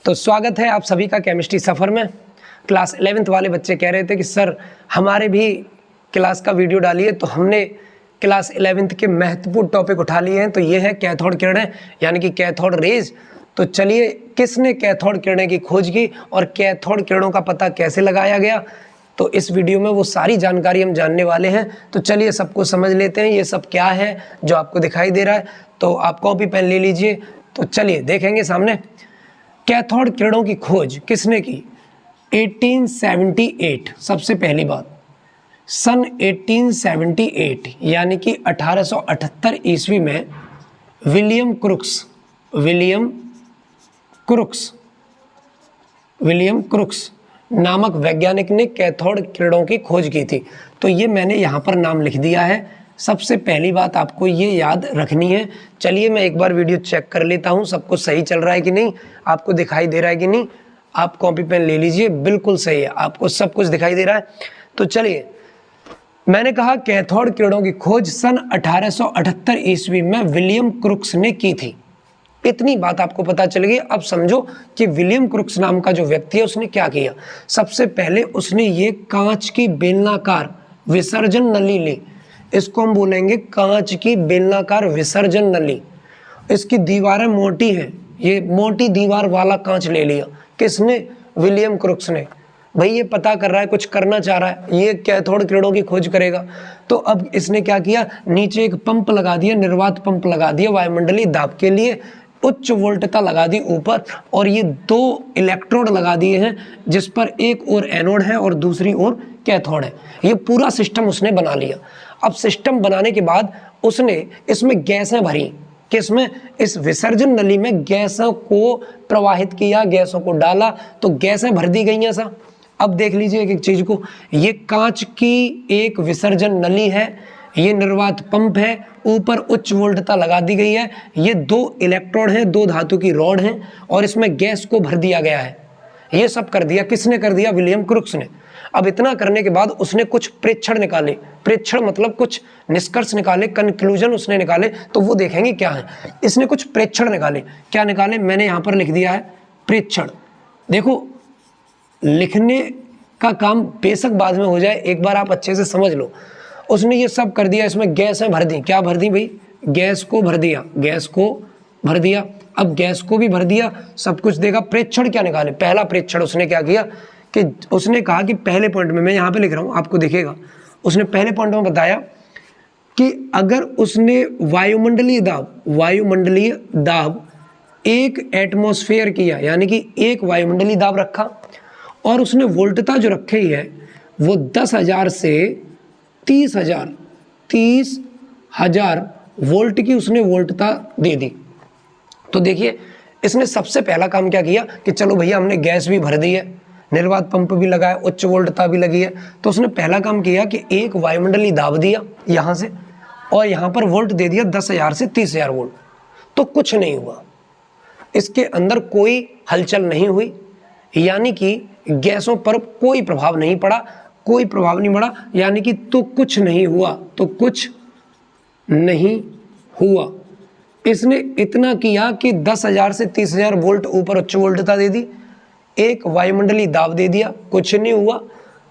तो स्वागत है आप सभी का केमिस्ट्री सफ़र में। क्लास 11th वाले बच्चे कह रहे थे कि सर हमारे भी क्लास का वीडियो डालिए, तो हमने क्लास 11th के महत्वपूर्ण टॉपिक उठा लिए हैं। तो ये है कैथोड किरणें यानी कि कैथोड रेज। तो चलिए, किसने कैथोड किरणें की खोज की और कैथोड किरणों का पता कैसे लगाया गया, तो इस वीडियो में वो सारी जानकारी हम जानने वाले हैं। तो चलिए सबको समझ लेते हैं ये सब क्या है जो आपको दिखाई दे रहा है। तो आप कॉपी पेन ले लीजिए। तो चलिए देखेंगे सामने। कैथोड किरणों की खोज किसने की? 1878। सबसे पहली बात, सन 1878 यानी कि 1878 ईस्वी में विलियम क्रुक्स नामक वैज्ञानिक ने कैथोड किरणों की खोज की थी। तो ये मैंने यहाँ पर नाम लिख दिया है। सबसे पहली बात आपको ये याद रखनी है। चलिए मैं एक बार वीडियो चेक कर लेता हूँ, सब कुछ सही चल रहा है कि नहीं, आपको दिखाई दे रहा है कि नहीं। आप कॉपी पेन ले लीजिए, बिल्कुल सही है, आपको सब कुछ दिखाई दे रहा है। तो चलिए, मैंने कहा कैथोड किरणों की खोज सन 1878 ईस्वी में विलियम क्रुक्स ने की थी। इतनी बात आपको पता चल गई। अब समझो कि विलियम क्रुक्स नाम का जो व्यक्ति है उसने क्या किया। सबसे पहले उसने ये कांच की बेलनाकार विसर्जन नली ली। इसको हम बोलेंगे कांच की बेलनाकार विसर्जन नली। इसकी दीवारें मोटी हैं, ये मोटी दीवार वाला कांच ले लिया। किसने? विलियम क्रुक्स ने। भाई ये पता कर रहा है, कुछ करना चाह रहा है, ये कैथोड किरणों की खोज करेगा। तो अब इसने क्या किया, नीचे एक पंप लगा दिया, निर्वात पंप लगा दिया वायुमंडलीय दाब के लिए। उच्च वोल्टता लगा दी ऊपर, और ये दो इलेक्ट्रोड लगा दिए हैं, जिस पर एक और एनोड है और दूसरी ओर कैथोड है। ये पूरा सिस्टम उसने बना लिया। अब सिस्टम बनाने के बाद उसने इसमें गैसें भरी। किसमें? इस विसर्जन नली में गैसों को प्रवाहित किया, गैसों को डाला, तो गैसें भर दी गई ऐसा। अब देख लीजिए एक एक चीज को। ये कांच की एक विसर्जन नली है, ये निर्वात पंप है, ऊपर उच्च वोल्टता लगा दी गई है, ये दो इलेक्ट्रोड हैं, दो धातु की रॉड हैं, और इसमें गैस को भर दिया गया है। ये सब कर दिया। किसने कर दिया? विलियम क्रुक्स ने। अब इतना करने के बाद उसने कुछ प्रेक्षण निकाले। प्रेक्षण मतलब कुछ निष्कर्ष निकाले, कंक्लूजन उसने निकाले। तो वो देखेंगे क्या है। इसने कुछ प्रेक्षण निकाले। क्या निकाले? मैंने यहाँ पर लिख दिया है प्रेक्षण। देखो, लिखने का काम बेशक बाद में हो जाए, एक बार आप अच्छे से समझ लो। उसने ये सब कर दिया, इसमें गैसें भर दी। क्या भर दी भाई? गैस को भर दिया, गैस को भर दिया। अब गैस को भी भर दिया, सब कुछ देगा। प्रेक्षण क्या निकाले? पहला प्रेक्षण उसने क्या किया कि उसने कहा कि पहले पॉइंट में, मैं यहाँ पे लिख रहा हूँ, आपको दिखेगा, उसने पहले पॉइंट में बताया कि अगर उसने वायुमंडलीय दाब 1 एटमॉस्फेयर किया, यानी कि 1 वायुमंडलीय दाब रखा, और उसने वोल्टता जो रखी है वो 10,000 से 30,000 वोल्ट की उसने वोल्टता दे दी। तो देखिए, इसने सबसे पहला काम क्या किया कि चलो भैया हमने गैस भी भर दी है, निर्वात पंप भी लगाया, उच्च वोल्टता भी लगी है। तो उसने पहला काम किया कि एक वायुमंडलीय दाब दिया यहाँ से, और यहाँ पर वोल्ट दे दिया 10,000 से 30,000 वोल्ट। तो कुछ नहीं हुआ, इसके अंदर कोई हलचल नहीं हुई, यानी कि गैसों पर कोई प्रभाव नहीं पड़ा, कोई प्रभाव नहीं पड़ा, यानी कि तो कुछ नहीं हुआ। इसने इतना किया कि 10,000 से 30,000 वोल्ट ऊपर उच्च वोल्टता दे दी, एक वायुमंडलीय दाब दे दिया, कुछ नहीं हुआ।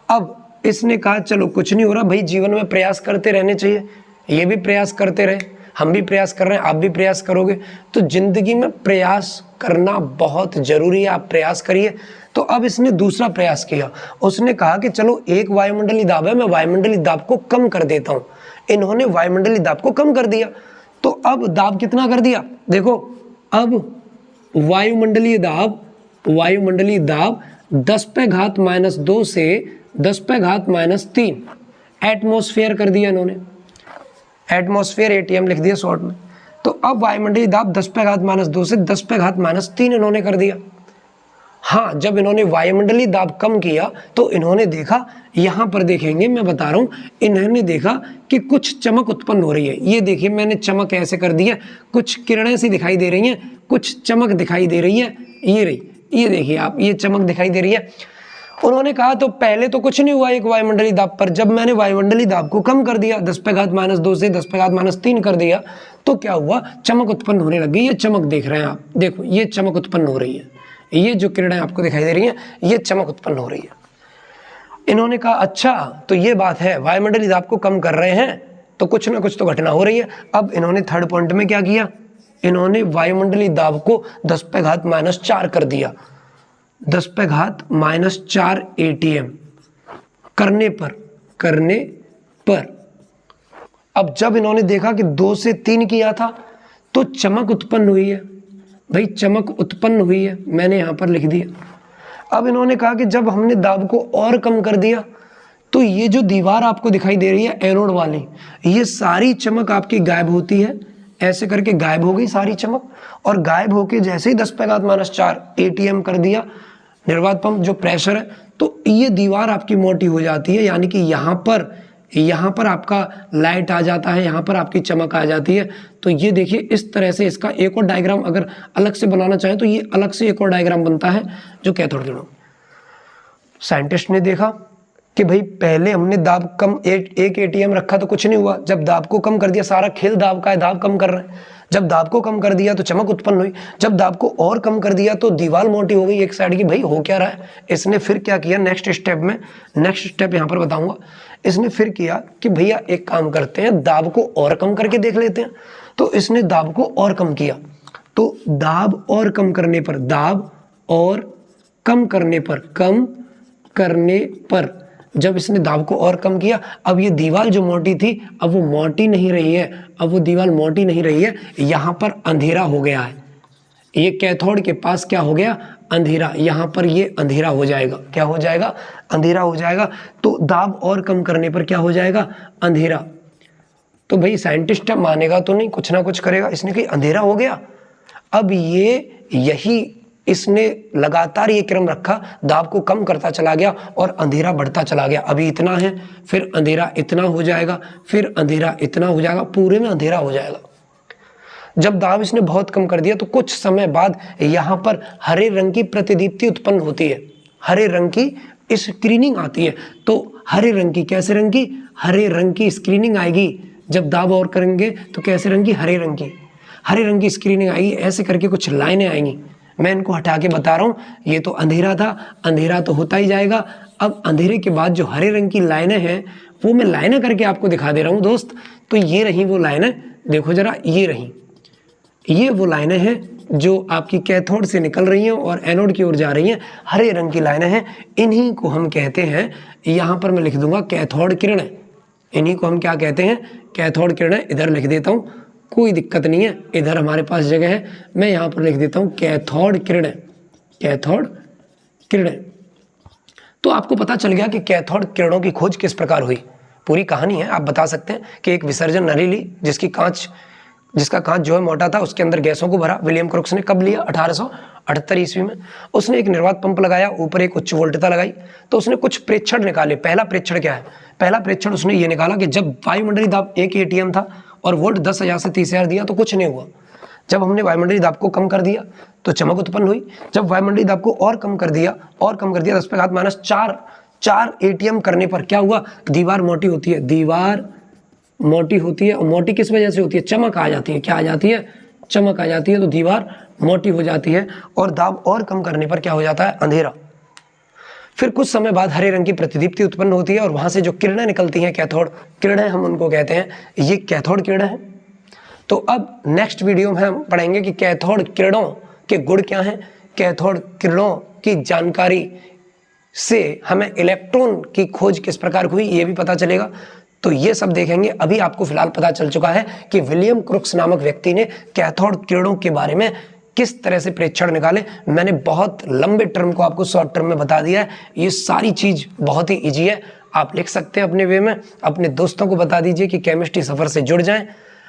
अब इसने कहा चलो कुछ नहीं हो रहा भाई, जीवन में प्रयास करते रहने चाहिए। ये भी प्रयास करते रहे, हम भी प्रयास कर रहे हैं, आप भी प्रयास करोगे। तो जिंदगी में प्रयास करना बहुत जरूरी है, आप प्रयास करिए। तो अब इसने दूसरा प्रयास किया। उसने कहा कि चलो एक वायुमंडलीय दाब है, मैं वायुमंडलीय दाब को कम कर देता हूँ। इन्होंने वायुमंडलीय दाब को कम कर दिया। तो अब दाब कितना कर दिया? देखो, अब वायुमंडलीय दाब 10⁻⁻2 से 10⁻⁻3 एटमॉस्फेयर कर दिया इन्होंने। एटमॉस्फेयर एटीएम लिख दिया शॉर्ट में। तो अब वायुमंडलीय दाब 10⁻⁻2 से 10⁻⁻3 इन्होंने कर दिया। हाँ, जब इन्होंने वायुमंडलीय दाब कम किया तो इन्होंने देखा, यहाँ पर देखेंगे, मैं बता रहा हूँ, इन्होंने देखा कि कुछ चमक उत्पन्न हो रही है। ये देखिए, मैंने चमक ऐसे कर दी है, कुछ किरणें सी दिखाई दे रही हैं, कुछ चमक दिखाई दे रही है। ये रही, ये देखिए आप, ये चमक दिखाई दे रही है। उन्होंने कहा तो पहले तो कुछ नहीं हुआ एक वायुमंडलीय दाब पर, जब मैंने वायुमंडलीय दाब को कम कर दिया 10⁻⁻2 से 10⁻⁻3 कर दिया, तो क्या हुआ, चमक उत्पन्न होने लगी। ये चमक देख रहे हैं आप, देखो ये चमक उत्पन्न हो रही है, ये जो किरणें आपको दिखाई दे रही हैं ये चमक उत्पन्न हो रही है। इन्होंने कहा अच्छा तो ये बात है, वायुमंडलीय दाब को कम कर रहे हैं तो कुछ ना कुछ तो घटना हो रही है। अब इन्होंने थर्ड पॉइंट में क्या किया, इन्होंने वायुमंडलीय दाब को 10⁻⁻4 कर दिया। 10⁻⁻4 ATM करने पर अब जब इन्होंने देखा कि 2 से 3 किया था तो चमक उत्पन्न हुई है। भाई चमक उत्पन्न हुई है, मैंने यहां पर लिख दिया। अब इन्होंने कहा कि जब हमने दाब को और कम कर दिया तो ये जो दीवार आपको दिखाई दे रही है एनोड वाली, ये सारी चमक आपकी गायब होती है। ऐसे करके गायब हो गई सारी चमक, और गायब होके जैसे ही 10⁻⁻4 ATM कर दिया निर्वात पंप जो प्रेशर है, तो ये दीवार आपकी मोटी हो जाती है। यानी कि यहाँ पर आपका लाइट आ जाता है, यहाँ पर आपकी चमक आ जाती है। तो ये देखिए इस तरह से इसका एक और डायग्राम अगर अलग से बनाना चाहें तो ये अलग से एक और डायग्राम बनता है जो कैथोड किरणों। साइंटिस्ट ने देखा कि भाई पहले हमने दाब कम एक ATM रखा तो कुछ नहीं हुआ, जब दाब को कम कर दिया, सारा खेल दाब का है, दाब कम कर रहे हैं। जब दाब को कम कर दिया तो चमक उत्पन्न हुई, जब दाब को और कम कर दिया तो दीवार मोटी हो गई एक साइड की। भाई हो क्या रहा है, इसने फिर क्या किया नेक्स्ट स्टेप यहाँ पर बताऊंगा। इसने फिर किया कि भैया एक काम करते हैं, दाब को और कम करके देख लेते हैं। तो इसने दाब को और कम किया, तो दाब और कम करने पर जब इसने दाब को और कम किया, अब ये दीवार जो मोटी थी अब वो मोटी नहीं रही है, अब वो दीवार मोटी नहीं रही है, यहाँ पर अंधेरा हो गया है। ये कैथोड के पास क्या हो गया, अंधेरा। यहाँ पर ये अंधेरा हो जाएगा, क्या हो जाएगा, अंधेरा हो जाएगा। तो दाब और कम करने पर क्या हो जाएगा, अंधेरा। तो भाई साइंटिस्ट मानेगा तो नहीं, कुछ ना कुछ करेगा। इसने कही अंधेरा हो गया। अब यही इसने लगातार ये क्रम रखा, दाब को कम करता चला गया और अंधेरा बढ़ता चला गया। अभी इतना है, फिर अंधेरा इतना हो जाएगा, फिर अंधेरा इतना हो जाएगा, पूरे में अंधेरा हो जाएगा। जब दाब इसने बहुत कम कर दिया तो कुछ समय बाद यहाँ पर हरे रंग की प्रतिदीप्ति उत्पन्न होती है, हरे रंग की स्क्रीनिंग आती है। तो हरे रंग की, कैसे रंग की, हरे रंग की स्क्रीनिंग आएगी। जब दाब और करेंगे तो कैसे रंग की, हरे रंग की स्क्रीनिंग आएगी। ऐसे करके कुछ लाइनें आएंगी, मैं इनको हटा के बता रहा हूँ। ये तो अंधेरा था, अंधेरा तो होता ही जाएगा। अब अंधेरे के बाद जो हरे रंग की लाइनें हैं वो मैं लाइनें करके आपको दिखा दे रहा हूँ दोस्त। तो ये रही वो लाइनें, देखो जरा, ये वो लाइनें हैं जो आपकी कैथोड से निकल रही हैं और एनोड की ओर जा रही हैं। हरे रंग की लाइनें हैं, इन्हीं को हम कहते हैं, यहाँ पर मैं लिख दूंगा कैथोड किरणें। इन्हीं को हम क्या कहते हैं, कैथोड किरणें। इधर लिख देता हूँ, कोई दिक्कत नहीं है, इधर हमारे पास जगह है, मैं यहाँ पर लिख देता हूँ कैथोड किरणें, कैथोड किरणें। तो आपको पता चल गया कि कैथोड किरणों की खोज किस प्रकार हुई। पूरी कहानी है। आप बता सकते हैं कि एक विसर्जन नली ली जिसका कांच जो है मोटा था, उसके अंदर गैसों को भरा। विलियम क्रुक्स ने कब लिया, 1878 ईस्वी में। उसने एक निर्वात पंप लगाया, ऊपर एक उच्च वोल्टता लगाई, तो उसने कुछ प्रेक्षण निकाले। पहला प्रेक्षण क्या है, पहला प्रेक्षण उसने ये निकाला कि जब वायुमंडलीय दाब 1 ATM था और वोल्ट 10,000 से 30,000 दिया तो कुछ नहीं हुआ। जब हमने वायुमंडलीय दाब को कम कर दिया तो चमक उत्पन्न हुई। जब वायुमंडलीय दाब को और कम कर दिया 10⁻⁻4 ATM करने पर क्या हुआ, दीवार मोटी होती है, दीवार मोटी होती है। और मोटी किस वजह से होती है, चमक आ जाती है। क्या आ जाती है, चमक आ जाती है, तो दीवार मोटी हो जाती है। और दाब और कम करने पर क्या हो जाता है, अंधेरा। फिर कुछ समय बाद हरे रंग की प्रतिदीप्ति उत्पन्न होती है और वहां से जो किरणें निकलती हैं, कैथोड किरणें हम उनको कहते हैं, ये कैथोड किरणें हैं। तो अब नेक्स्ट वीडियो में हम पढ़ेंगे कि कैथोड किरणों के गुण क्या हैं, कैथोड किरणों की जानकारी से हमें इलेक्ट्रॉन की खोज किस प्रकार हुई ये भी पता चलेगा। तो ये सब देखेंगे। अभी आपको फिलहाल पता चल चुका है कि विलियम क्रुक्स नामक व्यक्ति ने कैथोड किरणों के बारे में किस तरह से प्रेक्षण निकाले। मैंने बहुत लंबे टर्म को आपको शॉर्ट टर्म में बता दिया है। ये सारी चीज बहुत ही इजी है, आप लिख सकते हैं अपने वे में। अपने दोस्तों को बता दीजिए कि केमिस्ट्री सफर से जुड़ जाएं।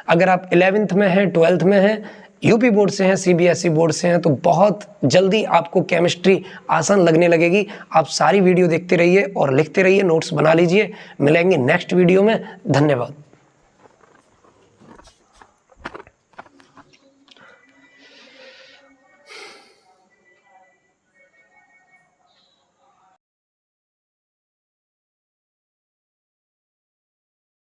अगर आप 11th में हैं, 12th में हैं, यूपी बोर्ड से हैं, CBSE बोर्ड से हैं, तो बहुत जल्दी आपको केमिस्ट्री आसान लगने लगेगी। आप सारी वीडियो देखते रहिए और लिखते रहिए, नोट्स बना लीजिए। मिलेंगे नेक्स्ट वीडियो में। धन्यवाद।